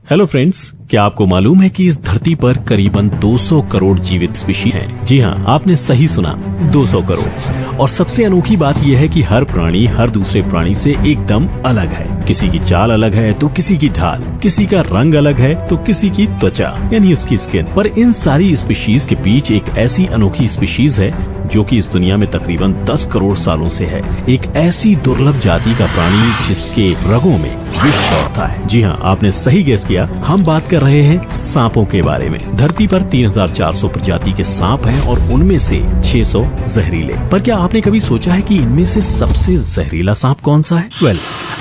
Hello friends, क्या आपको मालूम है कि इस धरती पर करीबन 200 करोड़ जीवित स्पीशीज हैं? जी हाँ, आपने सही सुना, 200 करोड़। और सबसे अनोखी बात यह है कि हर प्राणी हर दूसरे प्राणी से एकदम अलग है। किसी की चाल अलग है तो किसी की ढाल, किसी का रंग अलग है तो किसी की त्वचा यानी उसकी स्किन। पर इन सारी स्पीशीज के बीच एक ऐसी अनोखी स्पीशीज है जो कि इस दुनिया में तकरीबन 10 करोड़ सालों से है। एक ऐसी दुर्लभ जाति का प्राणी जिसके रगों में विष दौड़ता है। जी हाँ, आपने सही गेस किया, हम बात कर रहे हैं सांपों के बारे में। धरती पर 3400 प्रजाति के सांप हैं और उनमें से 600 जहरीले। पर क्या आपने कभी सोचा है कि इनमें से सबसे जहरीला सांप कौन सा है?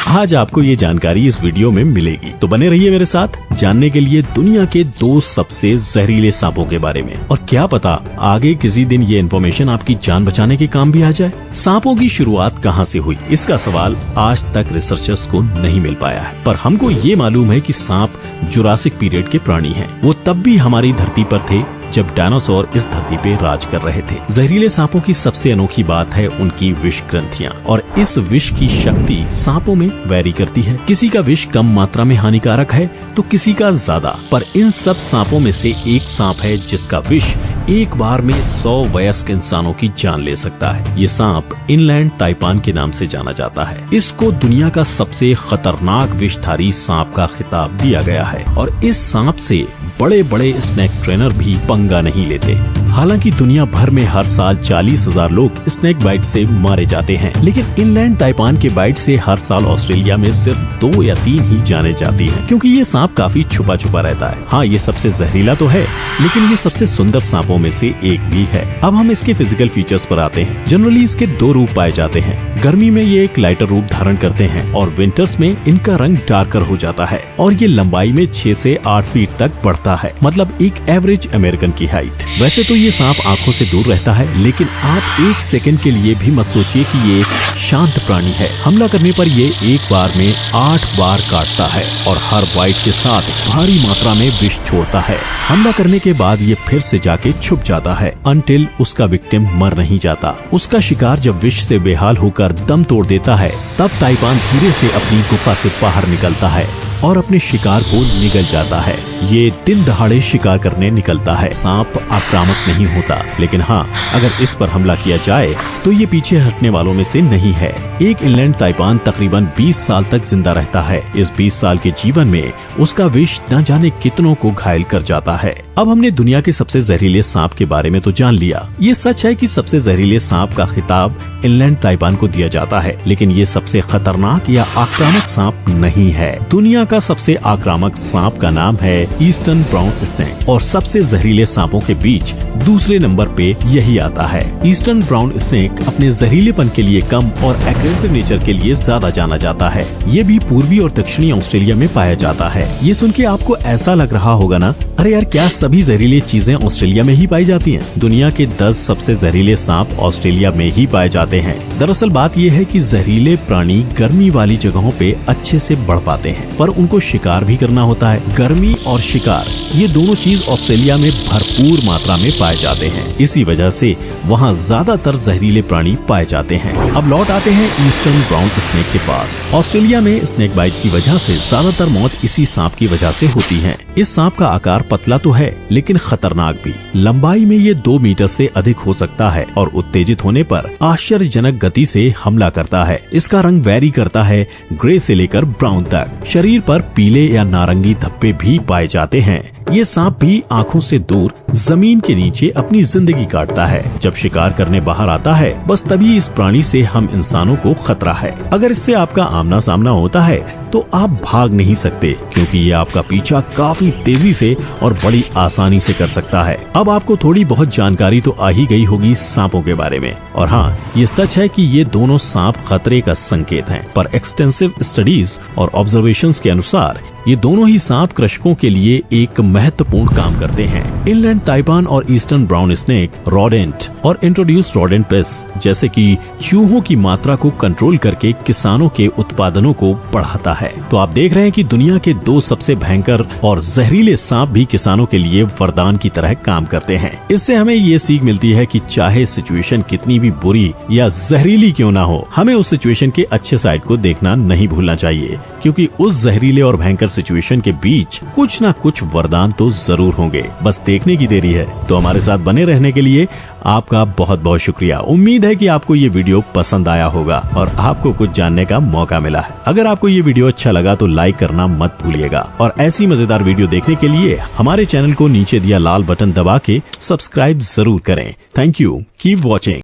आज आपको ये जानकारी इस वीडियो में मिलेगी, तो बने रहिए मेरे साथ जानने के लिए दुनिया के 2 सबसे जहरीले सांपों के बारे में। और क्या पता आगे किसी दिन ये इन्फॉर्मेशन आपकी जान बचाने के काम भी आ जाए। सांपों की शुरुआत कहाँ से हुई, इसका सवाल आज तक रिसर्चर्स को नहीं मिल पाया है। पर हमको ये मालूम है कि सांप जुरासिक पीरियड के प्राणी हैं। वो तब भी हमारी धरती पर थे जब डायनासोर इस धरती पे राज कर रहे थे। जहरीले सांपों की सबसे अनोखी बात है उनकी विष ग्रंथियां, और इस विष की शक्ति सांपों में वैरी करती है। किसी का विष कम मात्रा में हानिकारक है तो किसी का ज्यादा। पर इन सब सांपों में से एक सांप है जिसका विष एक बार में 100 वयस्क इंसानों की जान ले सकता है। ये सांप इनलैंड ताइपान के नाम से जाना जाता है। इसको दुनिया का सबसे खतरनाक विषधारी सांप का खिताब दिया गया है। और इस सांप से बड़े बड़े स्नेक ट्रेनर भी पंगा नहीं लेते। हालांकि दुनिया भर में हर साल 40,000 लोग स्नेक बाइट से मारे जाते हैं, लेकिन इनलैंड ताइपान के बाइट से हर साल ऑस्ट्रेलिया में सिर्फ 2 या 3 ही जाने जाती हैं, क्योंकि ये सांप काफी छुपा छुपा रहता है। हाँ, ये सबसे जहरीला तो है, लेकिन ये सबसे सुंदर सांपों में से एक भी है। अब हम इसके फिजिकल फीचर्स पर आते हैं। जनरली इसके 2 रूप पाए जाते हैं। गर्मी में ये एक लाइटर रूप धारण करते हैं और विंटर्स में इनका रंग डार्कर हो जाता है। और ये लंबाई में 6 से 8 फीट तक बढ़ता है, मतलब एक एवरेज अमेरिकन की हाइट। वैसे तो ये सांप आंखों से दूर रहता है, लेकिन आप 1 सेकंड के लिए भी मत सोचिए कि ये एक शांत प्राणी है। हमला करने पर ये एक बार में 8 बार काटता है और हर बाइट के साथ भारी मात्रा में विष छोड़ता है। हमला करने के बाद ये फिर से जाके छुप जाता है अनटिल उसका विक्टिम मर नहीं जाता। उसका शिकार जब विष से बेहाल होकर दम तोड़ देता है, तब ताइपान धीरे से अपनी गुफा से बाहर निकलता है और अपने शिकार को निगल जाता है। ये दिन दहाड़े शिकार करने निकलता है। सांप आक्रामक नहीं होता, लेकिन हाँ, अगर इस पर हमला किया जाए तो ये पीछे हटने वालों में से नहीं है। एक इनलैंड ताइपान तकरीबन 20 साल तक जिंदा रहता है। इस 20 साल के जीवन में उसका विष न जाने कितनों को घायल कर जाता है। अब हमने दुनिया के सबसे जहरीले सांप के बारे में तो जान लिया। ये सच है कि सबसे जहरीले सांप का खिताब इनलैंड ताइपान को दिया जाता है, लेकिन ये सबसे खतरनाक या आक्रामक सांप नहीं है। दुनिया का सबसे आक्रामक सांप का नाम है ईस्टर्न ब्राउन स्नेक, और सबसे जहरीले सांपों के बीच दूसरे नंबर पे यही आता है। ईस्टर्न ब्राउन स्नेक अपने जहरीलेपन के लिए कम और एग्रेसिव नेचर के लिए ज्यादा जाना जाता है। ये भी पूर्वी और दक्षिणी ऑस्ट्रेलिया में पाया जाता है। ये सुन के आपको ऐसा लग रहा होगा ना, अरे यार, क्या सभी जहरीली चीजें ऑस्ट्रेलिया में ही पाई जाती हैं? दुनिया के 10 सबसे जहरीले सांप ऑस्ट्रेलिया में ही पाए जाते हैं। दरअसल बात यह है कि जहरीले प्राणी गर्मी वाली जगहों पे अच्छे से बढ़ पाते हैं, पर उनको शिकार भी करना होता है। गर्मी और शिकार, ये दोनों चीज ऑस्ट्रेलिया में भरपूर मात्रा में पाए जाते हैं। इसी वजह से वहाँ ज्यादातर जहरीले प्राणी पाए जाते हैं। अब लौट आते हैं ईस्टर्न ब्राउन स्नेक के पास। ऑस्ट्रेलिया में स्नेक बाइट की वजह से ज्यादातर मौत इसी सांप की वजह से होती है। इस सांप का आकार पतला तो है, लेकिन खतरनाक भी। लंबाई में ये 2 मीटर से अधिक हो सकता है और उत्तेजित होने पर आश्चर्यजनक गति से हमला करता है। इसका रंग वैरी करता है ग्रे से लेकर ब्राउन तक। शरीर पर पीले या नारंगी धब्बे भी पाए जाते हैं। ये सांप भी आंखों से दूर जमीन के नीचे अपनी जिंदगी काटता है। जब शिकार करने बाहर आता है, बस तभी इस प्राणी से हम इंसानों को खतरा है। अगर इससे आपका आमना सामना होता है तो आप भाग नहीं सकते, क्योंकि ये आपका पीछा काफी तेजी से और बड़ी आसानी से कर सकता है। अब आपको थोड़ी बहुत जानकारी तो आ ही गई होगी सांपों के बारे में। और हाँ, ये सच है कि ये दोनों सांप खतरे का संकेत हैं, पर एक्सटेंसिव स्टडीज और ऑब्जर्वेशंस के अनुसार ये दोनों ही सांप कृषकों के लिए एक महत्वपूर्ण काम करते हैं। इनलैंड ताइवान और ईस्टर्न ब्राउन स्नेक, रोडेंट और इंट्रोड्यूस्ड रोडेंट पेस्ट जैसे कि चूहों की मात्रा को कंट्रोल करके किसानों के उत्पादनों को बढ़ाता है। तो आप देख रहे हैं कि दुनिया के 2 सबसे भयंकर और जहरीले सांप भी किसानों के लिए वरदान की तरह काम करते हैं। इससे हमें ये सीख मिलती है कि चाहे सिचुएशन कितनी भी बुरी या जहरीली क्यों ना हो, हमें उस सिचुएशन के अच्छे साइड को देखना नहीं भूलना चाहिए, क्योंकि उस जहरीले और भयंकर सिचुएशन के बीच कुछ ना कुछ वरदान तो जरूर होंगे। बस देखने की देरी है। तो हमारे साथ बने रहने के लिए आपका बहुत बहुत शुक्रिया। उम्मीद है कि आपको ये वीडियो पसंद आया होगा और आपको कुछ जानने का मौका मिला है। अगर आपको ये वीडियो अच्छा लगा तो लाइक करना मत भूलिएगा और ऐसी मजेदार वीडियो देखने के लिए हमारे चैनल को नीचे दिया लाल बटन दबा के सब्सक्राइब जरूर करें। Thank you. Keep watching.